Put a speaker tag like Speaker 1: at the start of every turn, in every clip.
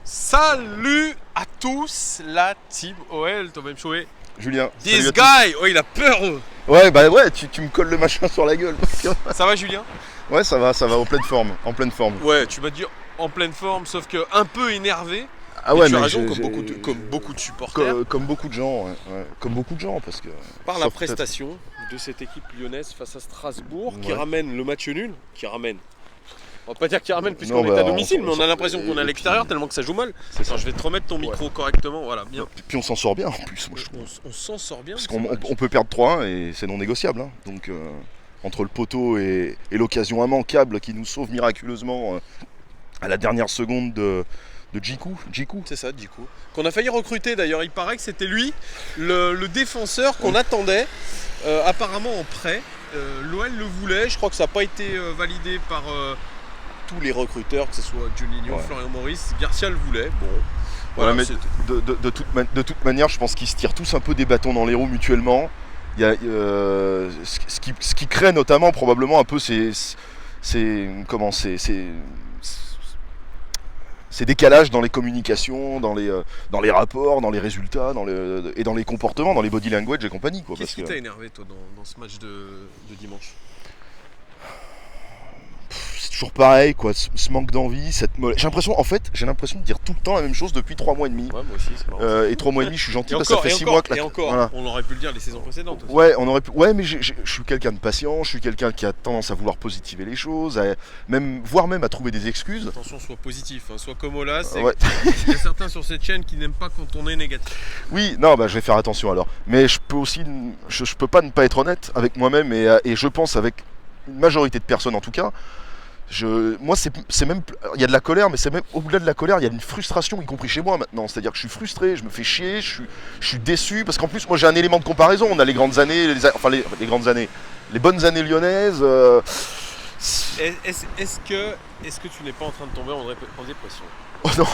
Speaker 1: Salut à tous, la team OL, Thomas Mchoué.
Speaker 2: Julien.
Speaker 1: This guy, oh il a peur.
Speaker 2: Ouais, bah ouais, tu me colles le machin sur la gueule.
Speaker 1: Ça va Julien?
Speaker 2: Ouais, ça va, en pleine forme,
Speaker 1: Ouais, tu vas dire en pleine forme, sauf que un peu énervé.
Speaker 2: Ah ouais,
Speaker 1: tu as
Speaker 2: mais
Speaker 1: raison, comme beaucoup de supporters.
Speaker 2: comme beaucoup de gens, ouais. Comme beaucoup de gens, parce que...
Speaker 1: Par la prestation de cette équipe lyonnaise face à Strasbourg, qui
Speaker 2: Ouais.
Speaker 1: ramène le match nul, on va pas dire qu'il ramène puisqu'on
Speaker 2: Non,
Speaker 1: est à
Speaker 2: bah,
Speaker 1: domicile, mais on a
Speaker 2: s'en-
Speaker 1: l'impression qu'on est à
Speaker 2: et
Speaker 1: l'extérieur
Speaker 2: puis-
Speaker 1: tellement que ça joue mal.
Speaker 2: C'est ça.
Speaker 1: Attends, je vais te remettre ton micro correctement, voilà, bien.
Speaker 2: Puis on s'en sort bien, en plus, moi, je trouve.
Speaker 1: On s'en sort bien.
Speaker 2: Parce
Speaker 1: de
Speaker 2: qu'on
Speaker 1: ce match.
Speaker 2: on peut perdre 3-1 et c'est non négociable. Hein. Donc, entre le poteau et l'occasion immanquable qui nous sauve miraculeusement à la dernière seconde de Djikou.
Speaker 1: C'est ça, du coup. Qu'on a failli recruter d'ailleurs, il paraît que c'était lui, le défenseur qu'on attendait, apparemment en prêt. L'OL le voulait, je crois que ça n'a pas été validé par tous les recruteurs, que ce soit Juninho,
Speaker 2: Ouais.
Speaker 1: Florian Maurice. Garcia le voulait, bon.
Speaker 2: Voilà, mais
Speaker 1: c'était-
Speaker 2: de toute manière, je pense qu'ils se tirent tous un peu des bâtons dans les roues mutuellement. Il y a, ce qui crée notamment probablement un peu ces décalages dans les communications, dans les rapports, dans les résultats, et dans les comportements, dans les body language et compagnie. Quoi,
Speaker 1: Qu'est-ce qui
Speaker 2: parce
Speaker 1: t'a
Speaker 2: que
Speaker 1: énervé toi dans ce match de dimanche?
Speaker 2: c'est toujours pareil, quoi, ce manque d'envie, j'ai l'impression de dire tout le temps la même chose depuis 3 mois et demi.
Speaker 1: Ouais, moi aussi, c'est marrant.
Speaker 2: Et 3 mois et demi, je suis gentil
Speaker 1: Et
Speaker 2: parce que ça
Speaker 1: encore,
Speaker 2: fait 6 mois que
Speaker 1: et encore,
Speaker 2: voilà.
Speaker 1: on aurait pu le dire les saisons précédentes aussi.
Speaker 2: Ouais, mais je suis quelqu'un de patient, je suis quelqu'un qui a tendance à vouloir positiver les choses, voire même à trouver des excuses.
Speaker 1: Attention, sois positif, hein, sois comme Ola, c'est
Speaker 2: Ouais.
Speaker 1: il y a certains sur cette chaîne qui n'aiment pas quand on est négatif.
Speaker 2: Oui, non, bah je vais faire attention alors. Mais je peux pas ne pas être honnête avec moi-même et je pense avec une majorité de personnes en tout cas. Moi, c'est même, il y a de la colère, mais c'est même au-delà de la colère, il y a une frustration, y compris chez moi maintenant. C'est-à-dire que je suis frustré, je me fais chier, je suis déçu, parce qu'en plus, moi, j'ai un élément de comparaison. On a les grandes années, les grandes années, les bonnes années lyonnaises.
Speaker 1: Est-ce que tu n'es pas en train de tomber en dépression?
Speaker 2: Oh non.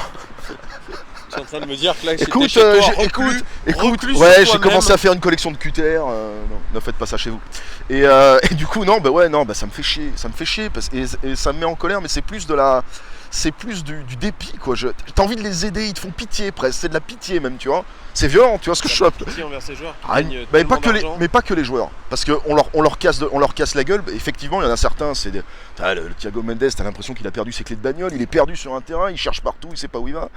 Speaker 1: Tu es en train de me dire que là, j'étais
Speaker 2: Écoute,
Speaker 1: chez toi,
Speaker 2: écoute,
Speaker 1: reclus sur
Speaker 2: ouais, j'ai
Speaker 1: toi-même.
Speaker 2: commencé à faire une collection de QTR. Non, ne faites pas ça chez vous. Et du coup, non, ça me fait chier, et ça me met en colère, mais c'est plus du dépit, quoi. T'as envie de les aider, ils te font pitié presque, c'est de la pitié même, tu vois. C'est violent, tu vois ce que je suis.
Speaker 1: Pitié envers ces joueurs qui
Speaker 2: Ah,
Speaker 1: gagnent
Speaker 2: mais
Speaker 1: tellement
Speaker 2: pas que les joueurs, parce qu'on leur casse la gueule. Effectivement, il y en a certains, le Thiago Mendes, t'as l'impression qu'il a perdu ses clés de bagnole, il est perdu sur un terrain, il cherche partout, il sait pas où il va.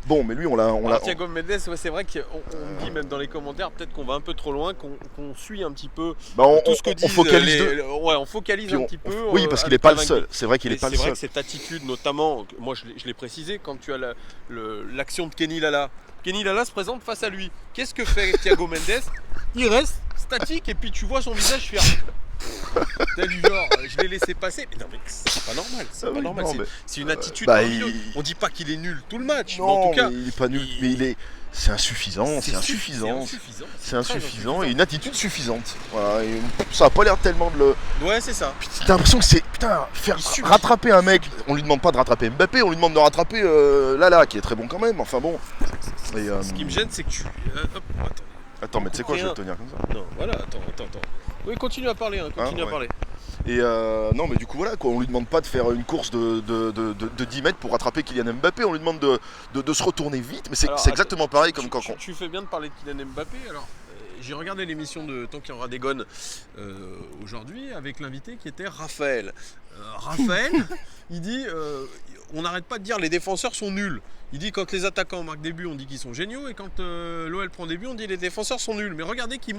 Speaker 2: Bon, mais lui, on l'a.
Speaker 1: Thiago Mendes, ouais, c'est vrai qu'on me dit même dans les commentaires, peut-être qu'on va un peu trop loin, qu'on suit un petit peu
Speaker 2: Bah,
Speaker 1: tout ce que disent
Speaker 2: focalise
Speaker 1: on focalise
Speaker 2: Puis
Speaker 1: un petit peu.
Speaker 2: Oui, parce qu'il
Speaker 1: avec
Speaker 2: est pas le
Speaker 1: Cavani.
Speaker 2: seul. C'est vrai qu'il est
Speaker 1: Et
Speaker 2: pas le
Speaker 1: c'est vrai
Speaker 2: seul.
Speaker 1: que cette attitude, notamment, moi je l'ai précisé, quand tu as l'action de Kenny Lala. Kenny Lala se présente face à lui. Qu'est-ce que fait Thiago Mendes? Il reste statique et puis tu vois son visage faire. T'as du genre, je l'ai laissé passer. Mais non, mais c'est pas normal. C'est
Speaker 2: Ah
Speaker 1: pas
Speaker 2: oui,
Speaker 1: normal.
Speaker 2: non, mais-
Speaker 1: C'est une attitude.
Speaker 2: bah,
Speaker 1: horrible. On dit pas qu'il est nul tout le match. mais en
Speaker 2: Non,
Speaker 1: tout cas,
Speaker 2: mais il est pas nul. Mais c'est insuffisant. C'est insuffisant. C'est insuffisant et une attitude suffisante. Voilà, et ça a pas l'air tellement de le.
Speaker 1: Ouais, c'est ça.
Speaker 2: T'as l'impression que c'est. Putain,
Speaker 1: Il suffit.
Speaker 2: rattraper un mec. On lui demande pas de rattraper Mbappé, on lui demande de rattraper Lala, qui est très bon quand même. Enfin bon. Et,
Speaker 1: Ce qui me gêne, c'est que tu. Hop, attends.
Speaker 2: Attends, mais tu sais quoi, je vais
Speaker 1: Rien.
Speaker 2: te tenir comme ça.
Speaker 1: Non, voilà, attends. Oui, continue à parler, continue à
Speaker 2: ouais.
Speaker 1: parler.
Speaker 2: Et non, mais du coup, voilà, quoi, on lui demande pas de faire une course de 10 mètres pour rattraper Kylian Mbappé, on lui demande de se retourner vite, mais
Speaker 1: Alors,
Speaker 2: c'est exactement pareil comme quand
Speaker 1: tu fais bien de parler de Kylian Mbappé. Alors, j'ai regardé l'émission de Tant qu'il y aura des gones aujourd'hui avec l'invité qui était Raphaël. Raphaël, il dit on n'arrête pas de dire les défenseurs sont nuls. Il dit quand les attaquants marquent des buts, on dit qu'ils sont géniaux, et quand l'OL prend des buts, on dit les défenseurs sont nuls. Mais regardez qui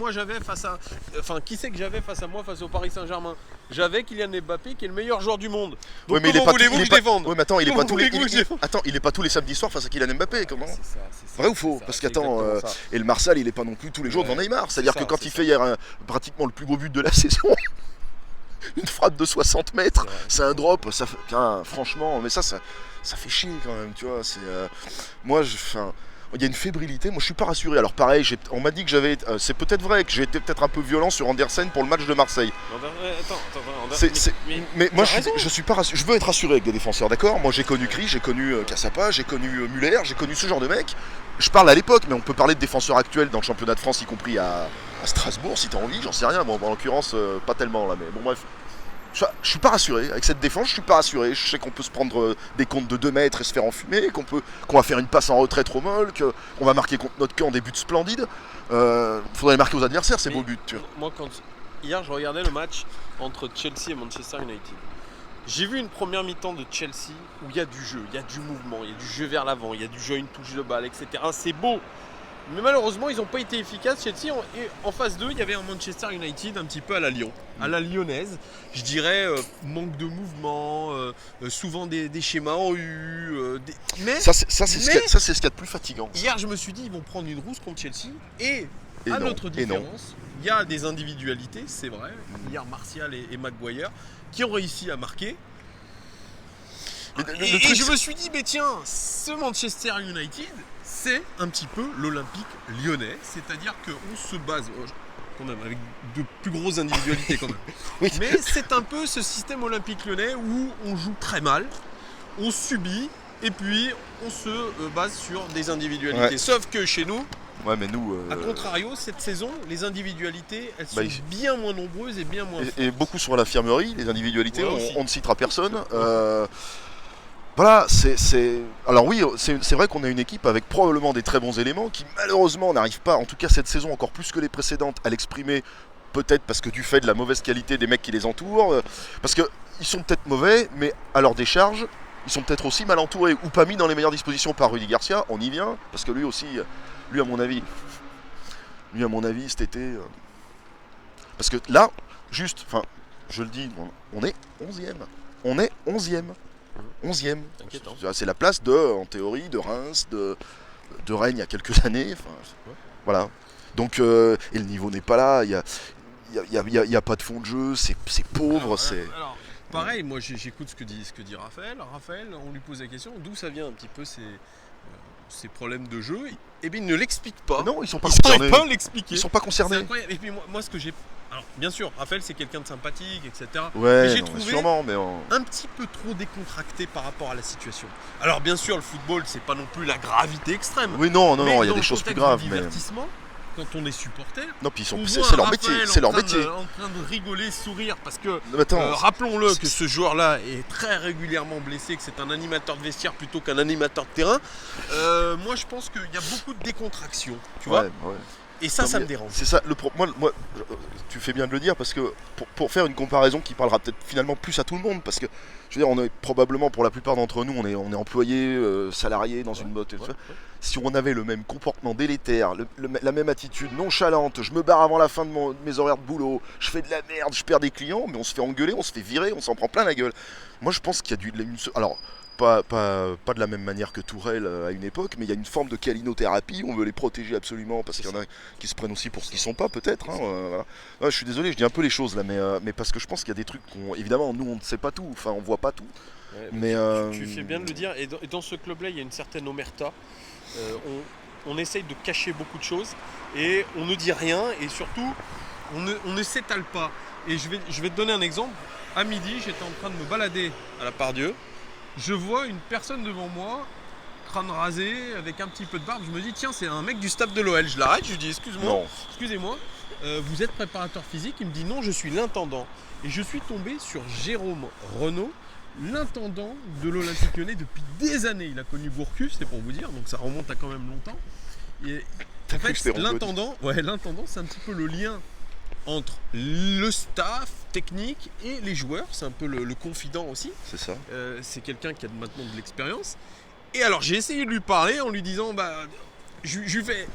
Speaker 1: c'est que j'avais face à moi face au Paris Saint-Germain. J'avais Kylian Mbappé qui est le meilleur joueur du monde. Donc
Speaker 2: Ouais, mais
Speaker 1: comment voulez-vous que je défende?
Speaker 2: Ouais, mais attends, il est
Speaker 1: Comment
Speaker 2: pas tous les
Speaker 1: voulez-vous que je défende?
Speaker 2: attends, il est pas tous les samedis soirs face à Kylian Mbappé, comment?
Speaker 1: C'est ça,
Speaker 2: Vrai ou faux?
Speaker 1: c'est ça,
Speaker 2: Parce
Speaker 1: c'est
Speaker 2: qu'attends,
Speaker 1: exactement ça.
Speaker 2: et le Marsal, il est pas non plus tous les jours
Speaker 1: Ouais,
Speaker 2: devant Neymar. C'est-à-dire
Speaker 1: c'est
Speaker 2: que
Speaker 1: ça,
Speaker 2: quand
Speaker 1: c'est
Speaker 2: il fait hier pratiquement le plus beau but de la saison, une frappe de 60 mètres,
Speaker 1: Ouais.
Speaker 2: c'est un drop, ça fait, putain, franchement, mais ça fait chier quand même, tu vois. Moi, il y a une fébrilité, moi je suis pas rassuré. Alors pareil, on m'a dit que c'est peut-être vrai que j'ai été peut-être un peu violent sur Andersen pour le match de Marseille. Mais moi je suis pas rassuré. Je veux être rassuré avec des défenseurs, d'accord? Moi j'ai connu Kri, j'ai connu Cassapa, j'ai connu Muller, j'ai connu ce genre de mec. Je parle à l'époque, mais on peut parler de défenseurs actuels dans le championnat de France, y compris à Strasbourg si t'as envie, j'en sais rien. Bon, en l'occurrence, pas tellement là, mais bon bref. je suis pas rassuré. Avec cette défense, je suis pas rassuré. Je sais qu'on peut se prendre des comptes de 2 mètres et se faire enfumer, qu'on va faire une passe en retrait trop molle, qu'on va marquer contre notre camp des buts splendides. Faudrait les marquer aux adversaires, ces beaux buts. Tu vois.
Speaker 1: Moi, hier, je regardais le match entre Chelsea et Manchester United. J'ai vu une première mi-temps de Chelsea où il y a du jeu, il y a du mouvement, il y a du jeu vers l'avant, il y a du jeu à une touche de balle, etc. C'est beau. Mais malheureusement, ils n'ont pas été efficaces. Chelsea, et en phase 2, il y avait un Manchester United un petit peu à la Lyon, à la lyonnaise. Je dirais manque de mouvement, souvent des schémas en U. Mais
Speaker 2: ça, c'est ce qu'il y a de plus fatigant.
Speaker 1: Hier, je me suis dit, ils vont prendre une rousse contre Chelsea. Et à
Speaker 2: non,
Speaker 1: notre différence, il y a des individualités, c'est vrai. Hier, Martial et Maguire qui ont réussi à marquer. Et je me suis dit, mais tiens, ce Manchester United, c'est un petit peu l'Olympique lyonnais, c'est-à-dire qu'on se base, quand même, avec de plus grosses individualités quand même.
Speaker 2: Oui.
Speaker 1: Mais c'est un peu ce système olympique lyonnais où on joue très mal, on subit, et puis on se base sur des individualités.
Speaker 2: Ouais.
Speaker 1: Sauf que chez nous,
Speaker 2: ouais, mais nous,
Speaker 1: à contrario, cette saison, les individualités, elles sont bien moins nombreuses et bien moins fortes.
Speaker 2: Et beaucoup sur l'infirmerie, les individualités,
Speaker 1: Ouais,
Speaker 2: on ne citera personne. Voilà, alors oui, c'est vrai qu'on a une équipe avec probablement des très bons éléments qui malheureusement n'arrivent pas, en tout cas cette saison encore plus que les précédentes, à l'exprimer, peut-être parce que du fait de la mauvaise qualité des mecs qui les entourent, parce qu'ils sont peut-être mauvais, mais à leur décharge, ils sont peut-être aussi mal entourés ou pas mis dans les meilleures dispositions par Rudy Garcia. On y vient, parce que lui aussi, lui à mon avis cet été, parce que là, juste, enfin, je le dis, on est 11e. On est 11e. 11e. C'est la place en théorie, de Reims, de Rennes il y a quelques années. Voilà. Donc, et le niveau n'est pas là. Il y a pas de fond de jeu. C'est pauvre.
Speaker 1: Alors, pareil, moi j'écoute ce que dit Raphaël. Raphaël, on lui pose la question d'où ça vient un petit peu ces problèmes de jeu. Et bien, il ne l'explique pas.
Speaker 2: Non, ils sont pas concernés.
Speaker 1: Pas l'expliquer.
Speaker 2: Ils sont pas concernés.
Speaker 1: Et puis moi, ce que j'ai. Alors, bien sûr, Raphaël, c'est quelqu'un de sympathique, etc.
Speaker 2: Ouais,
Speaker 1: mais j'ai trouvé
Speaker 2: sûrement,
Speaker 1: un petit peu trop décontracté par rapport à la situation. Alors, bien sûr, le football, c'est pas non plus la gravité extrême.
Speaker 2: Oui, non, il y a des choses plus graves.
Speaker 1: Mais divertissement, quand on est supporter,
Speaker 2: non, puis c'est leur métier. C'est leur métier.
Speaker 1: En train de rigoler, sourire, parce que
Speaker 2: attends,
Speaker 1: rappelons-le que ce joueur-là est très régulièrement blessé, que c'est un animateur de vestiaire plutôt qu'un animateur de terrain. Moi, je pense qu'il y a beaucoup de décontraction, tu vois.
Speaker 2: Ouais.
Speaker 1: Et ça me dérange.
Speaker 2: C'est ça, moi, tu fais bien de le dire, parce que pour faire une comparaison qui parlera peut-être finalement plus à tout le monde, parce que je veux dire, on est probablement, pour la plupart d'entre nous, on est employés, salariés dans une boîte. Si on avait le même comportement délétère, la même attitude nonchalante, je me barre avant la fin de mes horaires de boulot, je fais de la merde, je perds des clients, mais on se fait engueuler, on se fait virer, on s'en prend plein la gueule. Moi, je pense qu'il y a alors, pas de la même manière que Tourelle à une époque, mais il y a une forme de calinothérapie, on veut les protéger absolument, parce qu'il y en a qui se prennent aussi pour ce qu'ils sont pas, peut-être. Voilà. Je suis désolé, je dis un peu les choses là, mais parce que je pense qu'il y a des trucs évidemment, nous on ne sait pas tout, enfin on voit pas tout.
Speaker 1: Ouais,
Speaker 2: mais
Speaker 1: tu fais bien de le dire, et dans ce club-là, il y a une certaine omerta. On essaye de cacher beaucoup de choses, et on ne dit rien, et surtout, on ne s'étale pas. Et je vais te donner un exemple. À midi, j'étais en train de me balader à la Pardieu. Je vois une personne devant moi, crâne rasé, avec un petit peu de barbe. Je me dis, tiens, c'est un mec du staff de l'OL. Je l'arrête, je lui dis, excusez-moi, vous êtes préparateur physique? Il me dit, non, je suis l'intendant. Et je suis tombé sur Jérôme Renaud, l'intendant de l'Olympique Lyonnais depuis des années. Il a connu Gourcuff, c'est pour vous dire, donc ça remonte à quand même longtemps. Et en fait, l'intendant, c'est un petit peu le lien entre le staff technique et les joueurs, c'est un peu le confident aussi.
Speaker 2: C'est ça.
Speaker 1: C'est quelqu'un qui a maintenant de l'expérience. Et alors j'ai essayé de lui parler en lui disant, je lui fais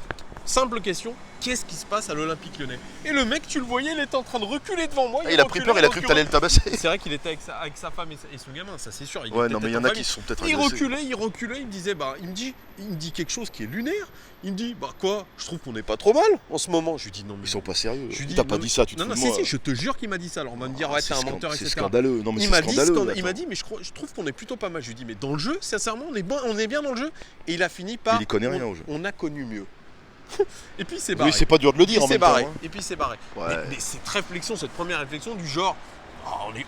Speaker 1: simple question, qu'est-ce qui se passe à l'Olympique Lyonnais? Et le mec, tu le voyais, il était en train de reculer devant moi.
Speaker 2: Il a pris peur, il a cru que t'allais le tabasser.
Speaker 1: C'est vrai qu'il était avec sa femme et son gamin, ça c'est sûr.
Speaker 2: Ouais, non, mais il y en a qui sont peut-être
Speaker 1: agressés. Il reculait, il me disait, il me dit quelque chose qui est lunaire. Il me dit, quoi, je trouve qu'on n'est pas trop mal en ce moment. Je lui dis, non, mais.
Speaker 2: Ils sont pas sérieux.
Speaker 1: Je lui dis,
Speaker 2: t'as pas dit ça, tu te fous de moi.
Speaker 1: Si, je te jure qu'il m'a dit ça. Alors on va me dire, ouais, t'es un menteur, etc.
Speaker 2: C'est scandaleux. Non, mais c'est scandaleux.
Speaker 1: Il m'a dit, mais je trouve qu'on est plutôt pas mal. Je lui dis, mais dans le jeu, sincèrement, on est bien dans le jeu. Et il a fini par.
Speaker 2: Il connaît rien au jeu.
Speaker 1: On a connu mieux. Et puis c'est barré.
Speaker 2: Oui, c'est pas dur de le dire en même temps.
Speaker 1: Et puis c'est barré.
Speaker 2: Ouais.
Speaker 1: Mais cette réflexion, cette première réflexion du genre,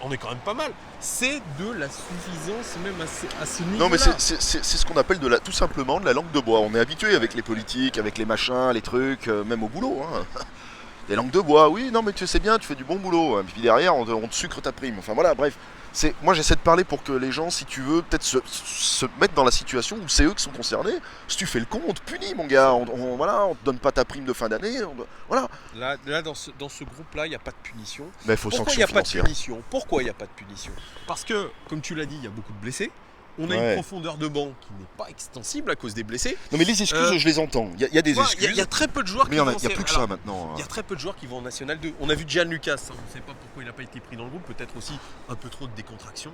Speaker 1: on est quand même pas mal. C'est de la suffisance même à ce niveau-là.
Speaker 2: Non, mais c'est ce qu'on appelle tout simplement de la langue de bois. On est habitué avec les politiques, avec les machins, les trucs, même au boulot. des langues de bois, oui, non mais tu sais bien, tu fais du bon boulot, et puis derrière on te sucre ta prime, enfin voilà, bref. Moi j'essaie de parler pour que les gens, si tu veux, peut-être se mettent dans la situation où c'est eux qui sont concernés. Si tu fais le con, on te punit mon gars, voilà, on te donne pas ta prime de fin d'année, voilà.
Speaker 1: Là dans ce groupe-là, il n'y a pas de punition.
Speaker 2: Mais il faut
Speaker 1: Pourquoi il
Speaker 2: sanction
Speaker 1: n'y a pas de
Speaker 2: financière.
Speaker 1: punition? Pourquoi il n'y a pas de punition? Parce que, comme tu l'as dit, il y a beaucoup de blessés. On a une profondeur de banc qui n'est pas extensible à cause des blessés.
Speaker 2: Non mais les excuses, je les entends. Il y a des excuses.
Speaker 1: Il y a très peu de joueurs
Speaker 2: mais
Speaker 1: qui
Speaker 2: il n'y
Speaker 1: vont
Speaker 2: a plus que ça maintenant.
Speaker 1: Il y a très peu de joueurs qui vont en National 2. On a vu Gian Lucas, on ne sait pas pourquoi il n'a pas été pris dans le groupe, peut-être aussi un peu trop de décontraction.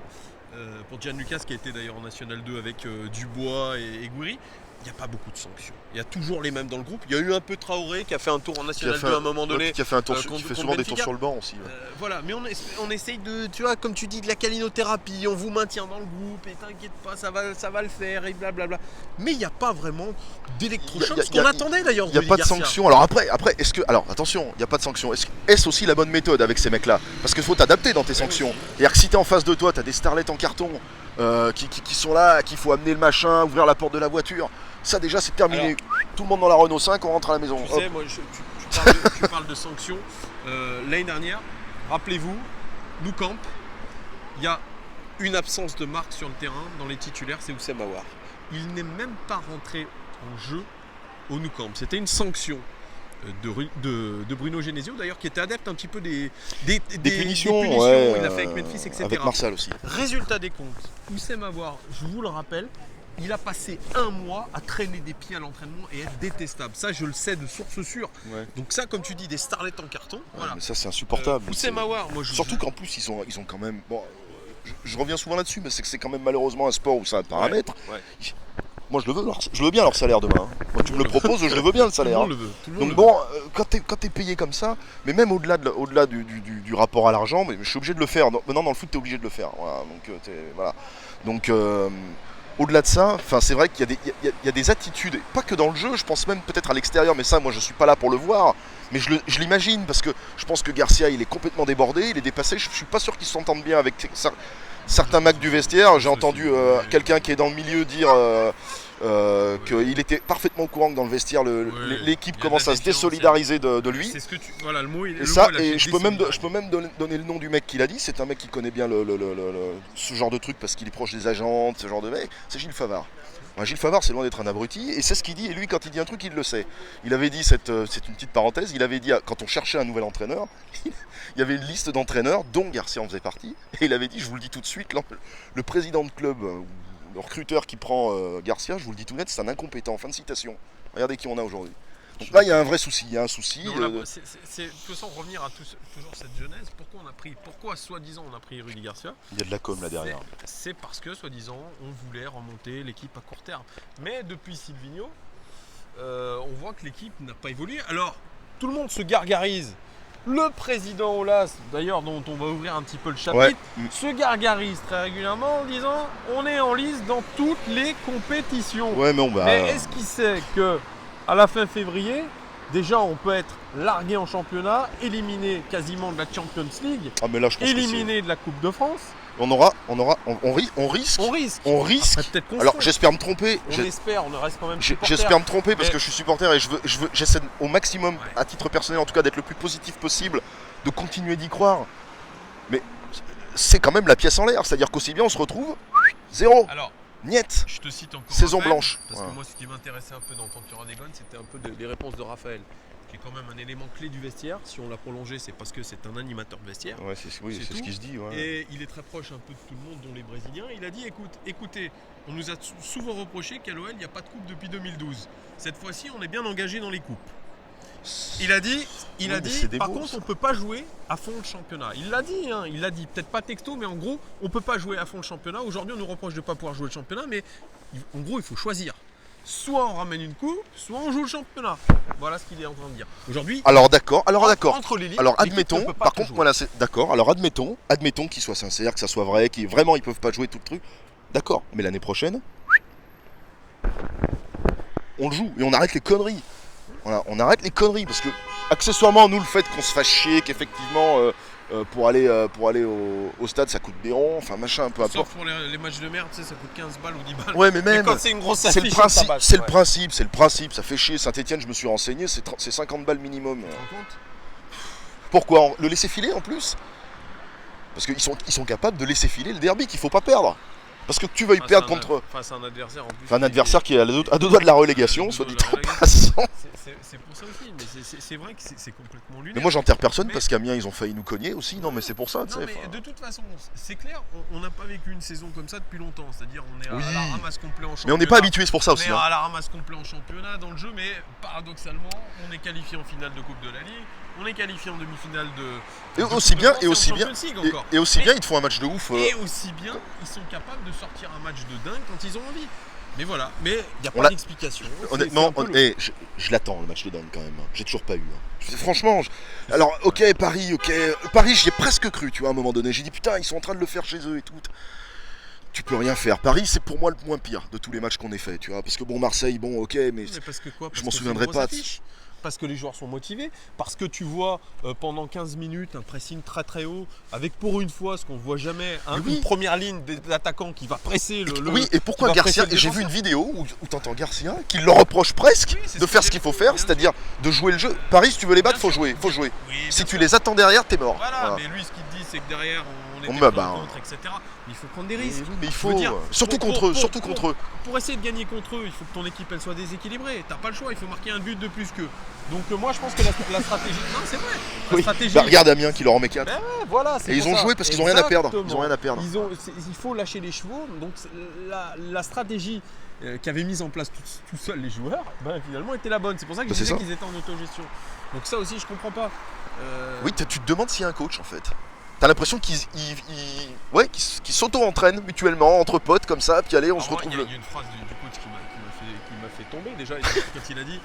Speaker 1: Pour Gian Lucas qui a été d'ailleurs en National 2 avec Dubois et Gouiri, il n'y a pas beaucoup de sanctions. Il y a toujours les mêmes dans le groupe. Il y a eu un peu Traoré qui a fait un tour en National 2 à un moment donné.
Speaker 2: Qui a fait un tour, qui fait souvent des tours sur le banc aussi.
Speaker 1: Voilà, mais on essaye de, tu vois, comme tu dis, de la calinothérapie, on vous maintient dans le groupe, et t'inquiète pas, ça va le faire, et blablabla. Mais il n'y a pas vraiment d'électrochoc, ce qu'on attendait d'ailleurs.
Speaker 2: Il n'y a pas de sanction. Alors après, est-ce que, alors attention, il n'y a pas de sanction. Est-ce aussi la bonne méthode avec ces mecs-là? Parce qu'il faut t'adapter dans tes sanctions. C'est-à-dire que si t'es en face de toi, t'as des starlets en carton qui sont là, qu'il faut amener le machin, ouvrir la porte de la voiture. Ça déjà c'est terminé. Alors, tout le monde dans la Renault 5, on rentre à la maison.
Speaker 1: Tu sais, moi, tu parles de sanctions. L'année dernière, rappelez-vous, Nou Camp, il y a une absence de marque sur le terrain dans les titulaires, c'est Oussem Aouar. Il n'est même pas rentré en jeu au Nou Camp. C'était une sanction de Bruno Genesio d'ailleurs, qui était adepte un petit peu des
Speaker 2: punitions.
Speaker 1: Il l'a fait avec Memphis, etc.
Speaker 2: Avec Marsal aussi.
Speaker 1: Résultat des comptes, Oussem Aouar, je vous le rappelle, il a passé un mois à traîner des pieds à l'entraînement et être détestable. Ça, je le sais de source sûre. Ouais. Donc ça, comme tu dis, des starlets en carton. Voilà.
Speaker 2: Mais ça, c'est insupportable.
Speaker 1: Oussem Aouar, moi,
Speaker 2: surtout qu'en plus, ils ont quand même... Bon, je reviens souvent là-dessus, mais c'est que c'est quand même malheureusement un sport où ça a un paramètre. Ouais. Moi, je le veux bien leur salaire demain. Moi, tu me le proposes, je le veux bien le salaire.
Speaker 1: Tout le monde le veut.
Speaker 2: Donc bon, quand t'es payé comme ça, mais même au-delà du rapport à l'argent, mais je suis obligé de le faire. Maintenant, dans le foot, t'es obligé de le faire. Voilà. Donc au-delà de ça, c'est vrai qu'il y a des attitudes, pas que dans le jeu, je pense même peut-être à l'extérieur, mais ça, moi, je suis pas là pour le voir. Mais je l'imagine, parce que je pense que Garcia, il est complètement débordé, il est dépassé. Je suis pas sûr qu'ils s'entendent bien avec certains mecs du vestiaire. J'ai entendu quelqu'un qui est dans le milieu dire qu'il était parfaitement au courant que dans le vestiaire, l'équipe commence à se désolidariser de lui.
Speaker 1: C'est ce que voilà, le mot.
Speaker 2: Et je peux même donner le nom du mec qui l'a dit. C'est un mec qui connaît bien ce genre de truc parce qu'il est proche des agents, ce genre de mec. C'est Gilles Favard. Gilles Favard, c'est loin d'être un abruti, et c'est ce qu'il dit, et lui, quand il dit un truc, il le sait. Il avait dit, c'est une petite parenthèse, il avait dit, quand on cherchait un nouvel entraîneur, il y avait une liste d'entraîneurs, dont Garcia en faisait partie, et il avait dit, je vous le dis tout de suite, le président de club, le recruteur qui prend Garcia, je vous le dis tout net, c'est un incompétent, fin de citation. Regardez qui on a aujourd'hui. Donc là, il y a un vrai souci, de
Speaker 1: toute façon, revenir à toujours cette genèse, pourquoi soi-disant on a pris Rudy Garcia?
Speaker 2: Il y a de la com là derrière.
Speaker 1: C'est parce que soi-disant on voulait remonter l'équipe à court terme. Mais depuis Silvino, on voit que l'équipe n'a pas évolué. Alors, tout le monde se gargarise. Le président Aulas, d'ailleurs, dont on va ouvrir un petit peu le chapitre, se gargarise très régulièrement en disant on est en lice dans toutes les compétitions.
Speaker 2: Ouais,
Speaker 1: mais est-ce qu'il sait que à la fin février, déjà on peut être largué en championnat, éliminé quasiment de la Champions League, éliminé de la Coupe de France.
Speaker 2: On risque.
Speaker 1: Après,
Speaker 2: alors j'espère me tromper.
Speaker 1: On reste quand même supporter.
Speaker 2: J'espère me tromper parce que je suis supporter et j'essaie au maximum, à titre personnel en tout cas, d'être le plus positif possible, de continuer d'y croire. Mais c'est quand même la pièce en l'air, c'est-à-dire qu'aussi bien on se retrouve 0.
Speaker 1: Alors,
Speaker 2: niet.
Speaker 1: Je te cite encore
Speaker 2: saison
Speaker 1: Raphaël,
Speaker 2: blanche.
Speaker 1: Parce que moi, ce qui m'intéressait un peu dans Tant qu'il y aura des gones, c'était un peu les réponses de Raphaël, qui est quand même un élément clé du vestiaire. Si on l'a prolongé, c'est parce que c'est un animateur de vestiaire.
Speaker 2: Ouais, c'est ce qui se dit. Ouais.
Speaker 1: Et il est très proche un peu de tout le monde, dont les Brésiliens. Il a dit écoutez, on nous a souvent reproché qu'à l'OL, il n'y a pas de coupe depuis 2012. Cette fois-ci, on est bien engagé dans les coupes. Il a dit, par contre, on ne peut pas jouer à fond le championnat. Il l'a dit, peut-être pas texto, mais en gros, on ne peut pas jouer à fond le championnat. Aujourd'hui, on nous reproche de ne pas pouvoir jouer le championnat, mais en gros, il faut choisir. Soit on ramène une coupe, soit on joue le championnat. Voilà ce qu'il est en train de dire. Aujourd'hui,
Speaker 2: d'accord.
Speaker 1: Entre les ligues,
Speaker 2: alors admettons, par contre, voilà, c'est d'accord. Alors admettons qu'il soit sincère, que ça soit vrai, qu'ils vraiment ils peuvent pas jouer tout le truc. D'accord, mais l'année prochaine, on le joue et on arrête les conneries. Voilà, on arrête les conneries parce que accessoirement nous le fait qu'on se fasse chier, qu'effectivement pour aller au stade ça coûte des ronds, enfin machin, peu importe.
Speaker 1: Sauf pour les matchs de merde, tu sais, ça coûte 15 balles ou 10 balles.
Speaker 2: Ouais, mais même
Speaker 1: quand c'est une grosse
Speaker 2: c'est
Speaker 1: affiche,
Speaker 2: le principe, ça fait chier. Saint-Etienne, je me suis renseigné, c'est 50 balles minimum.
Speaker 1: Tu te rends compte ?
Speaker 2: Pourquoi le laisser filer en plus? Parce qu'ils sont capables de laisser filer le derby qu'il faut pas perdre. Parce que tu veuilles perdre contre
Speaker 1: face à un adversaire en plus.
Speaker 2: un adversaire qui est à deux doigts de la relégation, soit dit en passant.
Speaker 1: C'est pour ça aussi, mais c'est vrai que c'est complètement lunaire.
Speaker 2: Mais moi j'enterre personne parce qu'Amiens ils ont failli nous cogner aussi. Non mais c'est pour ça, tu sais.
Speaker 1: De toute façon, c'est clair, on n'a pas vécu une saison comme ça depuis longtemps. C'est-à-dire on est à la ramasse complet en championnat.
Speaker 2: Mais on n'est pas habitué, c'est pour ça aussi.
Speaker 1: On est à la ramasse complet en championnat dans le jeu, mais paradoxalement, on est qualifié en finale de Coupe de la Ligue. On est qualifié en demi-finale de.
Speaker 2: Et aussi bien,
Speaker 1: ils
Speaker 2: te font un match de ouf.
Speaker 1: Et aussi bien, ils sont capables de sortir un match de dingue quand ils ont envie. Mais voilà, mais il n'y a pas d'explication.
Speaker 2: Honnêtement, je l'attends le match de dingue quand même. J'ai toujours pas eu. Franchement, alors ok, Paris, j'y ai presque cru, tu vois, à un moment donné. J'ai dit putain, ils sont en train de le faire chez eux et tout. Tu peux rien faire. Paris, c'est pour moi le moins pire de tous les matchs qu'on ait fait, tu vois. Parce que bon, Marseille, bon, ok, mais
Speaker 1: parce que quoi?
Speaker 2: Je m'en souviendrai pas.
Speaker 1: Parce que les joueurs sont motivés, parce que tu vois pendant 15 minutes un pressing très très haut, avec pour une fois ce qu'on ne voit jamais, une première ligne d'attaquants qui va presser le.
Speaker 2: Oui, et pourquoi Garcia? J'ai vu une vidéo où tu entends Garcia qui leur reproche presque de faire ce qu'il faut faire, c'est-à-dire de jouer le jeu. Paris, si tu veux les battre, faut jouer. Oui, si tu les attends derrière, t'es mort.
Speaker 1: Voilà, mais lui ce qu'il te dit, c'est que derrière on est contre, etc. Mais il faut prendre des risques.
Speaker 2: Mais il faut dire, surtout contre eux.
Speaker 1: Pour essayer de gagner contre eux, il faut que ton équipe elle soit déséquilibrée. T'as pas le choix, il faut marquer un but de plus qu'eux. Donc moi je pense que la stratégie. Non, c'est vrai. La stratégie.
Speaker 2: Regarde Amiens qui leur en met 4.
Speaker 1: Ben ouais, voilà,
Speaker 2: et ils ont joué parce qu'ils ont rien à perdre.
Speaker 1: Il faut lâcher les chevaux. Donc la stratégie qu'avaient mise en place tout seuls les joueurs, finalement était la bonne. C'est pour ça que je disais qu'ils étaient en autogestion. Donc ça aussi je comprends pas.
Speaker 2: Oui, tu te demandes s'il y a un coach en fait. T'as l'impression qu'ils s'auto-entraînent mutuellement entre potes comme ça, puis allez, on se retrouve.
Speaker 1: Il y a une phrase du coach qui m'a fait tomber déjà quand il a dit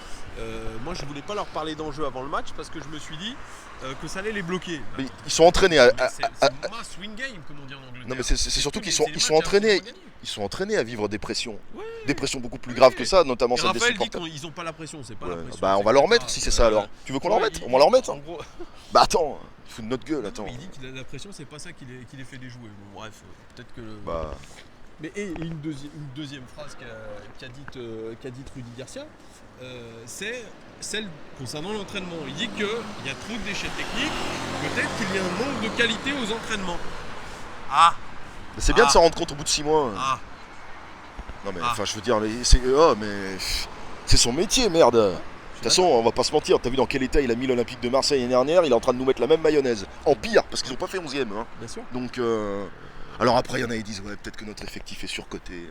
Speaker 1: moi je voulais pas leur parler d'enjeu avant le match parce que je me suis dit que ça allait les bloquer.
Speaker 2: Mais ils sont entraînés à.
Speaker 1: C'est swing game comme on dit en Angleterre.
Speaker 2: Non mais c'est surtout qu'ils sont entraînés. Ils sont entraînés à vivre des pressions. Des pressions beaucoup plus graves que ça, notamment celle des supporters.
Speaker 1: Ils ont pas la pression, c'est pas la pression.
Speaker 2: Bah on va leur mettre si c'est ça alors. Tu veux qu'on leur mette? On va leur mettre. Bah attends, il fout de notre gueule, attends.
Speaker 1: Il dit que la pression c'est pas ça qui les fait déjouer. Bon, bref, peut-être que. Mais une deuxième phrase qu'a dite Rudy Garcia, c'est celle concernant l'entraînement. Il dit qu'il y a trop de déchets techniques, peut-être qu'il y a un manque de qualité aux entraînements.
Speaker 2: C'est bien de s'en rendre compte au bout de 6 mois. Non mais enfin je veux dire, c'est son métier, merde. De toute façon, on va pas se mentir, t'as vu dans quel état il a mis l'Olympique de Marseille l'année dernière, il est en train de nous mettre la même mayonnaise. En pire, parce qu'ils ont pas fait 11ème.
Speaker 1: Bien sûr.
Speaker 2: Donc alors après il y en a qui disent peut-être que notre effectif est surcoté.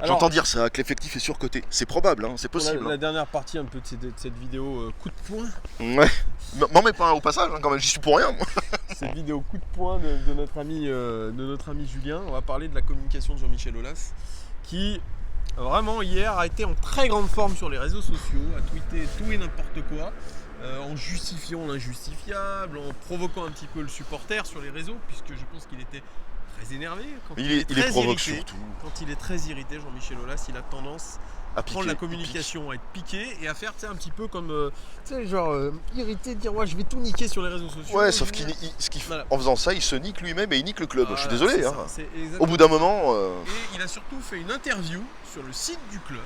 Speaker 2: J'entends dire ça, que l'effectif est surcoté. C'est probable, c'est possible.
Speaker 1: La dernière partie un peu de cette vidéo coup de poing.
Speaker 2: Ouais. M'en mets pas un au passage, quand même, j'y suis pour rien. Moi.
Speaker 1: Cette vidéo coup de poing de notre ami Julien. On va parler de la communication de Jean-Michel Aulas, qui vraiment hier a été en très grande forme sur les réseaux sociaux, a tweeté tout et n'importe quoi, en justifiant l'injustifiable, en provoquant un petit peu le supporter sur les réseaux, puisque je pense qu'il était très énervé. Il est provoque surtout. Quand il est très irrité, Jean-Michel Aulas, il a tendance à prendre la communication, à être piqué et à faire un peu comme irrité, dire je vais tout niquer sur les réseaux sociaux.
Speaker 2: Ouais, sauf en faisant ça, il se nique lui-même et il nique le club. Je suis désolé. Au bout d'un moment.
Speaker 1: Et il a surtout fait une interview sur le site du club.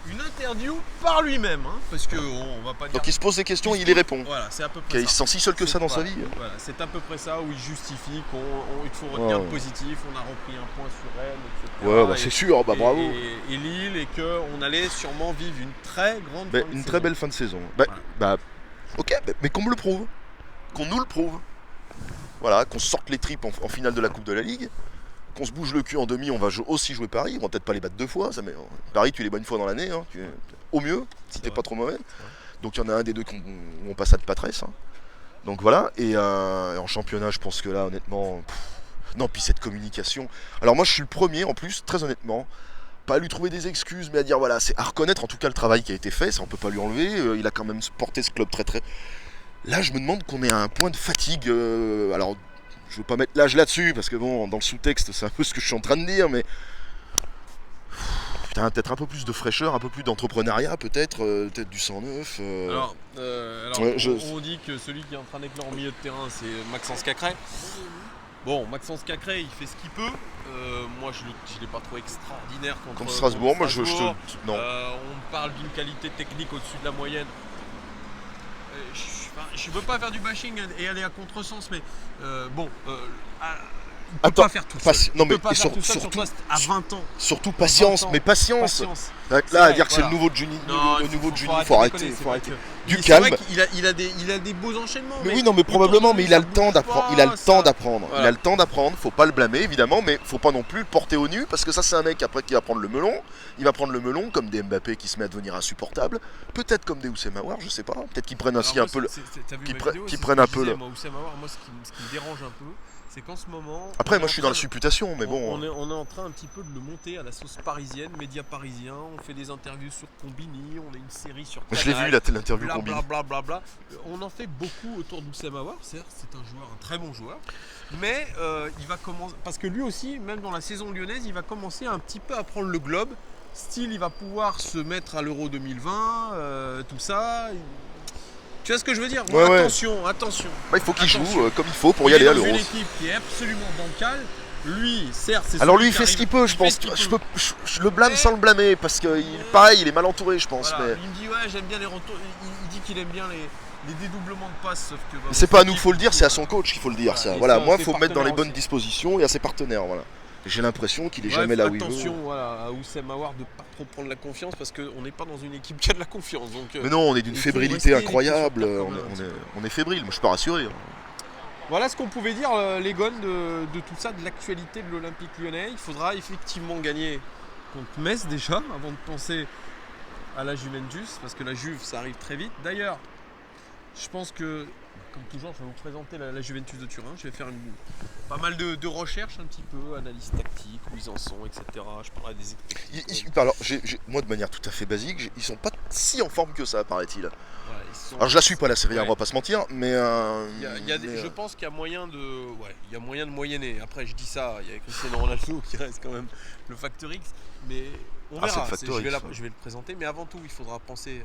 Speaker 1: Une interview par lui-même, parce que on va pas dire.
Speaker 2: Donc il se pose des questions, il y répond.
Speaker 1: Voilà, c'est à peu près ça.
Speaker 2: Il se sent si seul que ça dans sa vie.
Speaker 1: Voilà, c'est à peu près ça où il justifie qu'il faut retenir le positif, on a repris un point sur Rennes, etc.
Speaker 2: C'est sûr, bravo.
Speaker 1: Et Lille, et qu'on allait sûrement vivre une très grande fin de saison.
Speaker 2: Une très belle fin de saison. Ok, mais qu'on me le prouve. Qu'on nous le prouve. Voilà, qu'on sorte les tripes en finale de la Coupe de la Ligue. Qu'on se bouge le cul en demi, on va aussi jouer Paris. On va peut-être pas les battre 2 fois. Paris, tu les bats une fois dans l'année, au mieux, si t'es pas trop mauvais. Donc il y en a un des deux où on passe à de patresse. Donc voilà. Et en championnat, je pense que là, honnêtement. Non, puis cette communication. Alors moi, je suis le premier, en plus, très honnêtement, pas à lui trouver des excuses, mais à dire c'est à reconnaître en tout cas le travail qui a été fait. Ça, on peut pas lui enlever. Il a quand même porté ce club très très. Là, je me demande qu'on est à un point de fatigue. Alors. Je veux pas mettre l'âge là-dessus, parce que dans le sous-texte, c'est un peu ce que je suis en train de dire, mais... Putain, peut-être un peu plus de fraîcheur, un peu plus d'entrepreneuriat, peut-être du sang neuf.
Speaker 1: On dit que celui qui est en train d'éclore au milieu de terrain, c'est Maxence Cacré. Bon, Maxence Cacré, il fait ce qu'il peut. Moi, je ne l'ai pas trouvé extraordinaire contre
Speaker 2: Strasbourg. Moi, non.
Speaker 1: On parle d'une qualité technique au-dessus de la moyenne. Je suis je veux pas faire du bashing et aller à contresens, mais bon, il peut
Speaker 2: Attends,
Speaker 1: pas faire tout seul.
Speaker 2: non, mais
Speaker 1: il peut pas
Speaker 2: et
Speaker 1: faire tout seul,
Speaker 2: surtout,
Speaker 1: surtout à 20 ans.
Speaker 2: surtout patience,
Speaker 1: 20 ans.
Speaker 2: mais patience.
Speaker 1: Patience.
Speaker 2: Là,
Speaker 1: C'est
Speaker 2: à
Speaker 1: vrai,
Speaker 2: dire que c'est le
Speaker 1: voilà.
Speaker 2: nouveau Juni,
Speaker 1: Non,
Speaker 2: le nouveau Juni,
Speaker 1: arrêter
Speaker 2: faut
Speaker 1: de
Speaker 2: arrêter,
Speaker 1: déconner,
Speaker 2: faut
Speaker 1: c'est
Speaker 2: arrêter.
Speaker 1: vrai
Speaker 2: Du
Speaker 1: c'est
Speaker 2: calme.
Speaker 1: vrai qu'il a des beaux enchaînements.
Speaker 2: Mais oui, non, mais probablement, mais il a le temps d'apprendre. Il a le temps d'apprendre.
Speaker 1: Voilà.
Speaker 2: Il a le temps d'apprendre. Faut pas le blâmer, évidemment, mais faut pas non plus le porter au nu, parce que ça, c'est un mec après qui va prendre le melon. Il va prendre le melon comme des Mbappé qui se met à devenir insupportable. Peut-être comme des Oussem Aouar, je sais pas. Peut-être qu'ils prennent aussi un peu le. Qui prennent un peu le.
Speaker 1: Moi, Oussem Aouar, moi, ce qui me dérange un peu, c'est qu'en ce moment.
Speaker 2: Après, moi, je suis dans la supputation, mais bon.
Speaker 1: On est en train un petit peu de le monter à la sauce parisienne, médias parisiens. On fait des interviews sur Combini, on a une série sur.
Speaker 2: Je l'ai vu l'interview Combini.
Speaker 1: Blablabla. On en fait beaucoup autour d'Oussem Aouar. C'est un très bon joueur. Mais il va commencer. Parce que lui aussi, même dans la saison lyonnaise, il va commencer un petit peu à prendre le globe. Style, il va pouvoir se mettre à l'Euro 2020, tout ça. Tu vois ce que je veux dire?
Speaker 2: Ouais,
Speaker 1: attention.
Speaker 2: Bah, il faut qu'il joue comme il faut pour y aller à l'Euro.
Speaker 1: Une équipe qui est absolument bancale. Lui, certes, c'est.
Speaker 2: Alors lui, il fait ce qu'il peut, je pense. Je le blâme sans le blâmer parce que pareil, il est mal entouré, je pense.
Speaker 1: Voilà,
Speaker 2: Mais
Speaker 1: il me dit ouais, j'aime bien les retours. Il dit qu'il aime bien les dédoublements de passes, sauf que.
Speaker 2: c'est pas à nous qu'il faut le dire, c'est à son coach qu'il faut le dire.
Speaker 1: Voilà,
Speaker 2: Ça. Voilà, moi, il
Speaker 1: ses
Speaker 2: faut me mettre dans les bonnes
Speaker 1: partenaires
Speaker 2: dispositions et à ses partenaires. Voilà. J'ai l'impression qu'il est
Speaker 1: Bref,
Speaker 2: jamais là où il
Speaker 1: attention,
Speaker 2: veut.
Speaker 1: voilà, à Oussem Aouar de pas trop prendre la confiance parce qu'on n'est pas dans une équipe qui a de la confiance. Donc,
Speaker 2: Mais non, on est d'une
Speaker 1: il faut
Speaker 2: fébrilité
Speaker 1: rester
Speaker 2: incroyable.
Speaker 1: les pieds sur terre quand même.
Speaker 2: On est fébrile. Moi, je suis pas rassuré.
Speaker 1: Voilà ce qu'on pouvait dire, les gones, de tout ça, de l'actualité de l'Olympique Lyonnais. Il faudra effectivement gagner contre Metz déjà, avant de penser à la Juventus, parce que la Juve, ça arrive très vite. D'ailleurs, je pense que, comme toujours, je vais vous présenter la Juventus de Turin. Je vais faire pas mal de recherches un petit peu, analyse tactique, où ils en sont, etc. Je parlerai des expectations.
Speaker 2: Alors, moi, de manière tout à fait basique, ils sont pas si en forme que ça, paraît-il.
Speaker 1: Voilà,
Speaker 2: Alors, je la suis pas la série,
Speaker 1: Ouais.
Speaker 2: on va pas se mentir, mais.
Speaker 1: Je pense qu'il y a moyen de moyenner. Après, je dis ça, il y a Cristiano Ronaldo qui reste quand même le facteur X, mais on verra.
Speaker 2: c'est le facteur X,
Speaker 1: Je vais le présenter, mais avant tout, il faudra penser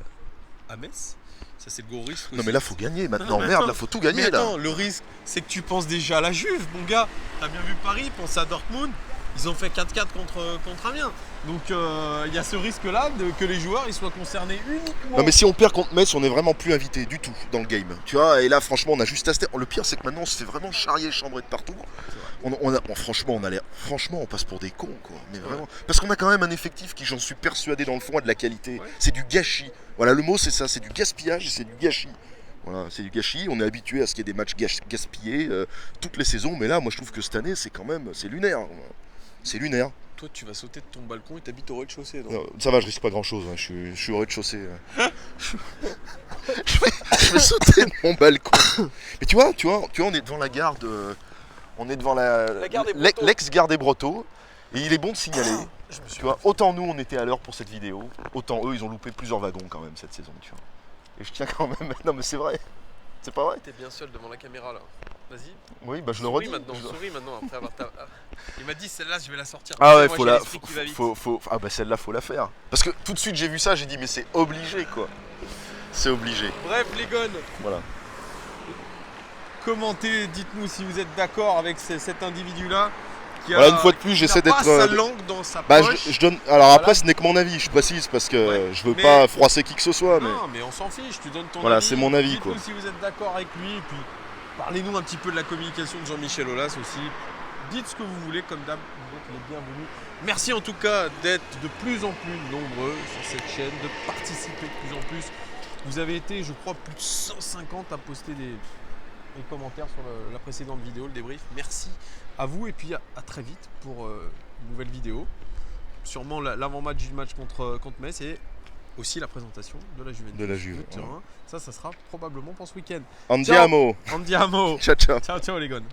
Speaker 1: à Metz. Ça, c'est le gros risque.
Speaker 2: Non,
Speaker 1: aussi.
Speaker 2: mais là, faut gagner maintenant.
Speaker 1: Non, mais
Speaker 2: Merde,
Speaker 1: attends,
Speaker 2: là, faut tout
Speaker 1: Mais
Speaker 2: gagner là.
Speaker 1: attends, le risque, c'est que tu penses déjà à la Juve, mon gars. T'as bien vu Paris, pense à Dortmund. Ils ont fait 4-4 contre Amiens. Donc il y a ce risque-là que les joueurs ils soient concernés uniquement.
Speaker 2: Non, mais si on perd contre Metz, on n'est vraiment plus invité du tout dans le game. Tu vois, et là, franchement, on a juste à se taire. Le pire, c'est que maintenant, on se fait vraiment charrier, chambrer de partout. Franchement, on passe pour des cons, quoi. Mais vraiment. Parce qu'on a quand même un effectif qui, j'en suis persuadé, dans le fond, a de la qualité.
Speaker 1: Ouais.
Speaker 2: C'est du gâchis. Voilà, le mot, c'est ça. C'est du gaspillage et c'est du gâchis. Voilà, c'est du gâchis. On est habitué à ce qu'il y ait des matchs gaspillés toutes les saisons. Mais là, moi, je trouve que cette année, c'est lunaire. C'est lunaire.
Speaker 1: Toi, tu vas sauter de ton balcon et t'habites au rez-de-chaussée.
Speaker 2: Non, ça va, je risque pas grand chose. Je suis au rez-de-chaussée. je vais sauter de mon balcon. Mais tu vois, on est devant la gare de. On est devant
Speaker 1: La gare des Brotteaux.
Speaker 2: l'ex-gare des Brotteaux. Et il est bon de signaler. Tu vois, autant nous, on était à l'heure pour cette vidéo, autant eux, ils ont loupé plusieurs wagons quand même cette saison. Tu vois. Et je tiens quand même. Non, mais c'est vrai. C'est pas vrai?
Speaker 1: T'es bien seul devant la caméra là. Vas-y.
Speaker 2: Oui, bah je le redis.
Speaker 1: Souris maintenant après avoir Il m'a dit celle-là, je vais la sortir.
Speaker 2: Ah ouais,
Speaker 1: Moi,
Speaker 2: ah bah celle-là, faut la faire. Parce que tout de suite, j'ai vu ça, j'ai dit, mais c'est obligé, quoi. C'est obligé.
Speaker 1: Bref, les gones.
Speaker 2: Voilà.
Speaker 1: Commentez, dites-nous si vous êtes d'accord avec cet individu-là.
Speaker 2: Voilà, une fois de plus, j'essaie d'être.
Speaker 1: Sa langue dans sa
Speaker 2: Bah,
Speaker 1: poche.
Speaker 2: je donne. Alors après, ce n'est que mon avis, je précise, parce que je veux pas froisser qui que ce soit. Mais...
Speaker 1: Non, mais on s'en fiche, tu donnes ton
Speaker 2: voilà,
Speaker 1: avis.
Speaker 2: c'est mon avis,
Speaker 1: dites-nous
Speaker 2: quoi.
Speaker 1: si vous êtes d'accord avec lui, et puis parlez-nous un petit peu de la communication de Jean-Michel Aulas aussi. Dites ce que vous voulez, comme d'hab, vous êtes les bienvenus. Merci en tout cas d'être de plus en plus nombreux sur cette chaîne, de participer de plus en plus. Vous avez été, je crois, plus de 150 à poster des commentaires sur la précédente vidéo, le débrief. Merci à vous et puis à très vite pour une nouvelle vidéo. Sûrement l'avant-match du match contre Metz et aussi la présentation de la Juventus.
Speaker 2: De la Juve.
Speaker 1: Ça sera probablement pour ce week-end.
Speaker 2: Andiamo.
Speaker 1: Andiamo.
Speaker 2: Ciao, ciao.
Speaker 1: Ciao, ciao les gones.